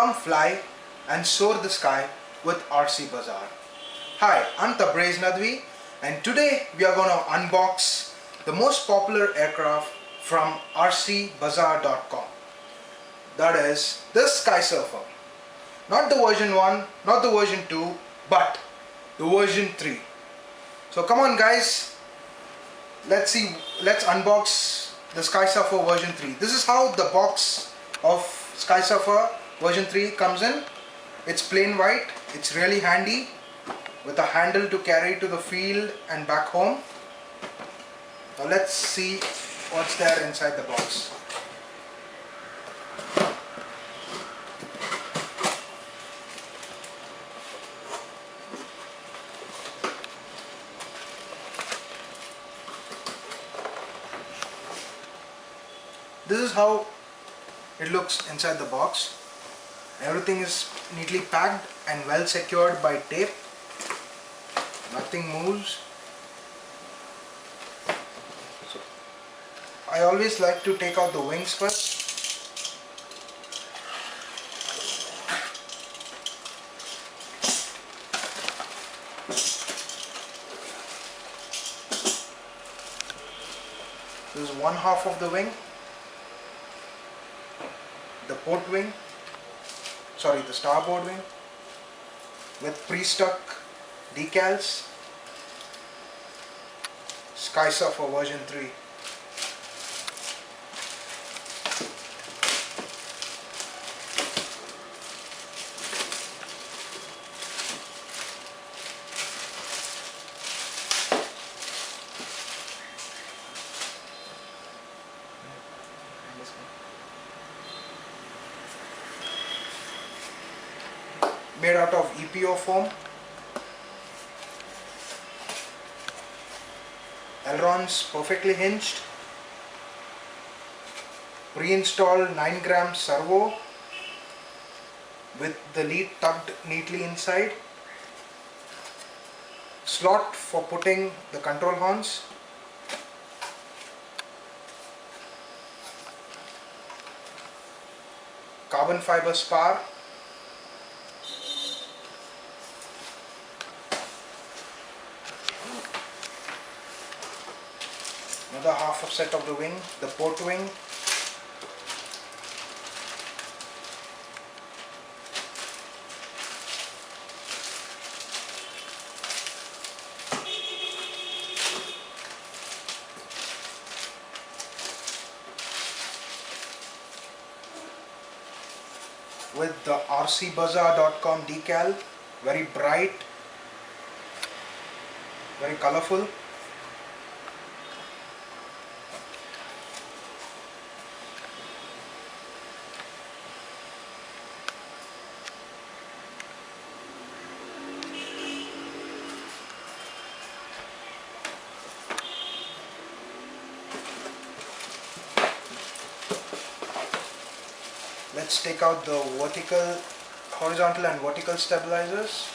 Come fly and soar the sky with RcBazaar. Hi, I'm Tabrez and today we are going to unbox the most popular aircraft from RcBazaar.com. That is this Skysurfer. Not the version 1, not the version 2, but the version 3. So come on guys, let's unbox the Skysurfer version 3. This is how the box of Skysurfer version 3 comes in. It's plain white, it's really handy with a handle to carry to the field and back home. Now let's see what's there inside the box. This is how it looks inside the box. Everything is neatly packed and well secured by tape. Nothing moves. So I always like to take out the wings first. This is one half of the wing. The port wing, the starboard wing with pre-stuck decals. Skysurfer version 3. Made out of EPO foam. Ailerons perfectly hinged. Pre-installed 9-gram servo with the lead tucked neatly inside. Slot for putting the control horns. Carbon fiber spar. Another half of set of the wing, the port wing. With the RcBazaar.com decal, very bright, very colorful. Let's take out the horizontal and vertical stabilizers.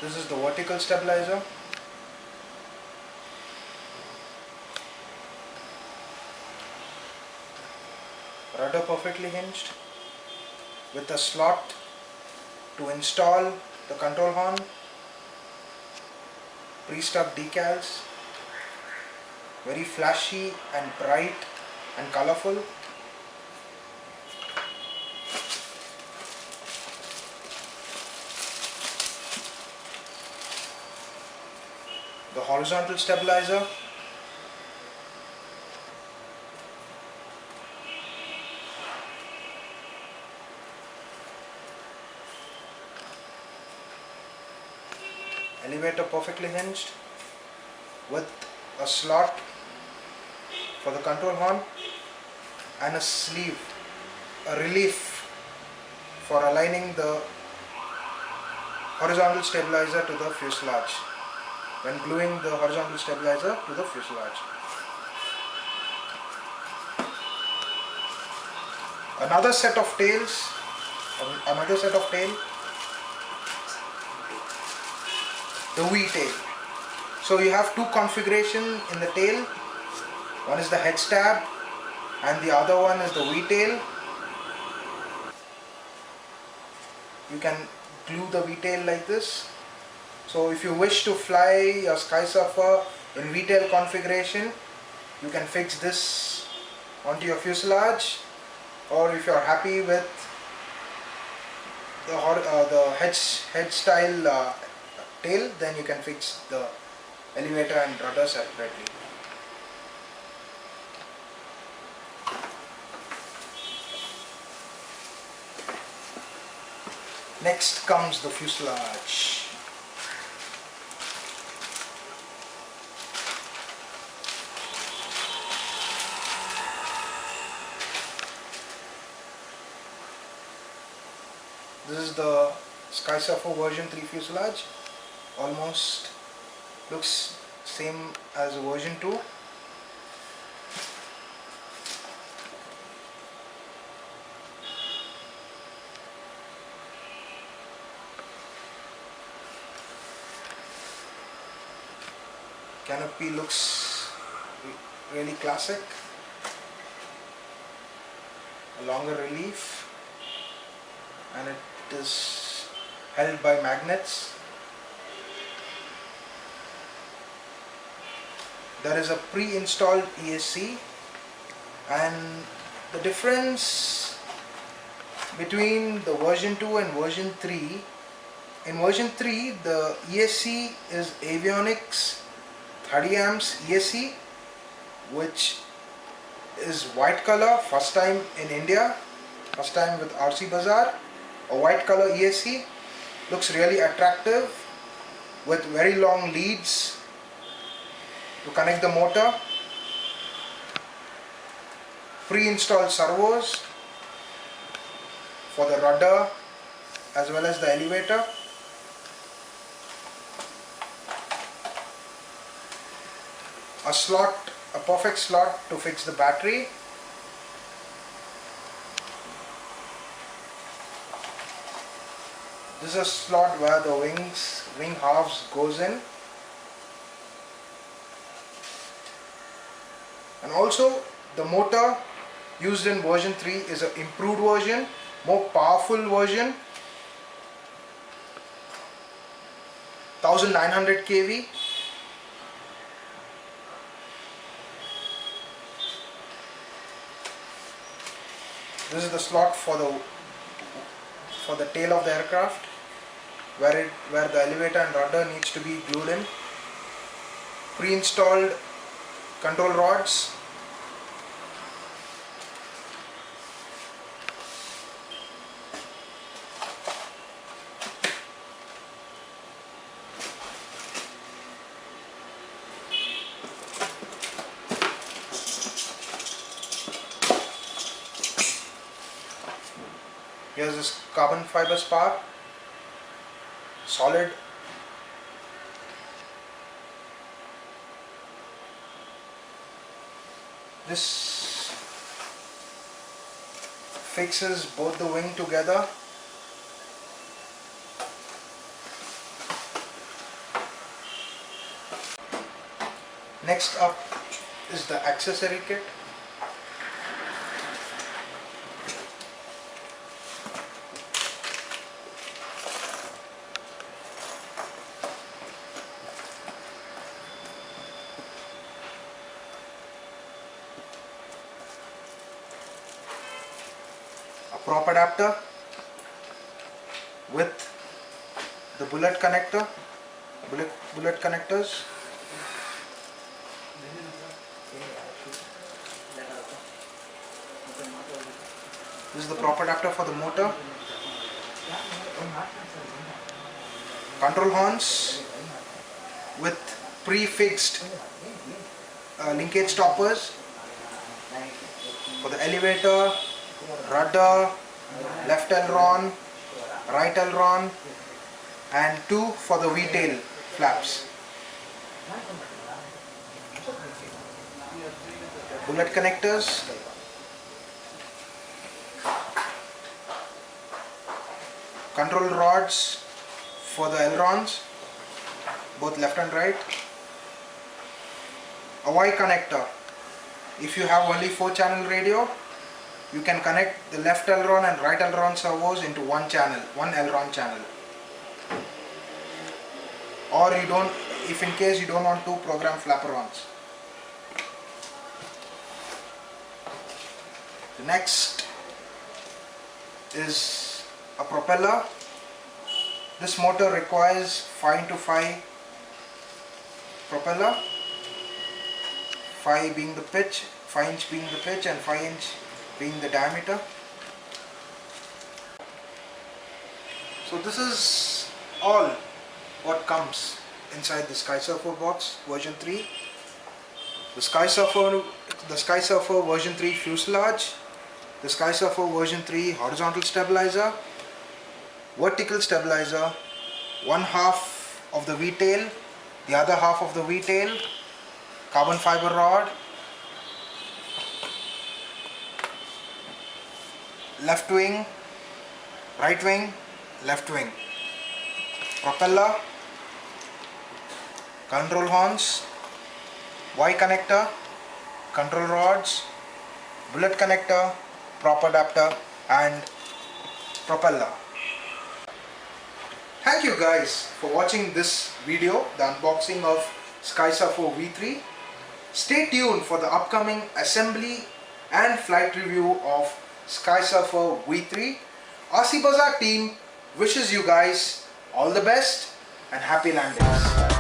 This is the vertical stabilizer. Rudder perfectly hinged, with a slot to install the control horn, pre-stuck decals, very flashy and bright and colorful. The horizontal stabilizer. Elevator perfectly hinged with a slot for the control horn and a sleeve, a relief for aligning the horizontal stabilizer to the fuselage when gluing the horizontal stabilizer to the fuselage. Another set of tail the V tail. So you have two configurations in the tail. One is the head stab and the other one is the V tail. You can glue the V tail like this. So if you wish to fly your Skysurfer in V tail configuration, you can fix this onto your fuselage, or if you are happy with the head style tail, then you can fix the elevator and rudder separately. Next comes the fuselage. This is the Skysurfer version 3 fuselage. Almost looks same as version 2. Canopy looks really classic. A longer relief, and it is held by magnets. There is a pre-installed ESC, and the difference between the version 2 and version 3, in version 3 the ESC is avionics 30 amps ESC, which is white color, first time in India, first time with RcBazaar. A white color ESC, looks really attractive with very long leads to connect the motor, pre-installed servos for the rudder as well as the elevator, a slot, a perfect slot to fix the battery, this is a slot where the wing halves goes in, and also the motor used in version 3 is an improved version, more powerful version, 1900 kV. This is the slot for the tail of the aircraft, where the elevator and rudder needs to be glued in. Pre-installed control rods, here's this carbon fiber spar, solid. This fixes both the wing together. Next up is the accessory kit. Prop adapter with the bullet connectors. This is the prop adapter for the motor. Control horns with pre-fixed linkage stoppers for the elevator, rudder, left aileron, right aileron, and 2 for the V-tail flaps. Bullet connectors, control rods for the ailerons, both left and right. A Y connector. If you have only 4-channel radio, you can connect the left aileron and right aileron servos into one channel, one aileron channel. Or you don't, if in case you don't want to program flaperons. The next is a propeller. This motor requires 5x5 propeller, 5 being the pitch, 5 inch being the pitch and 5 inch being the diameter. So this is all what comes inside the Skysurfer box version 3. The Skysurfer version 3 fuselage, the Skysurfer version 3 horizontal stabilizer, vertical stabilizer, one half of the V-tail, the other half of the V-tail, carbon fiber rod, left wing, right wing, left wing, propeller, control horns, Y connector, control rods, bullet connector, prop adapter and propeller. Thank you guys for watching this video, the unboxing of Skysurfer V3. Stay tuned for the upcoming assembly and flight review of Skysurfer V3. RcBazaar team wishes you guys all the best and happy landings.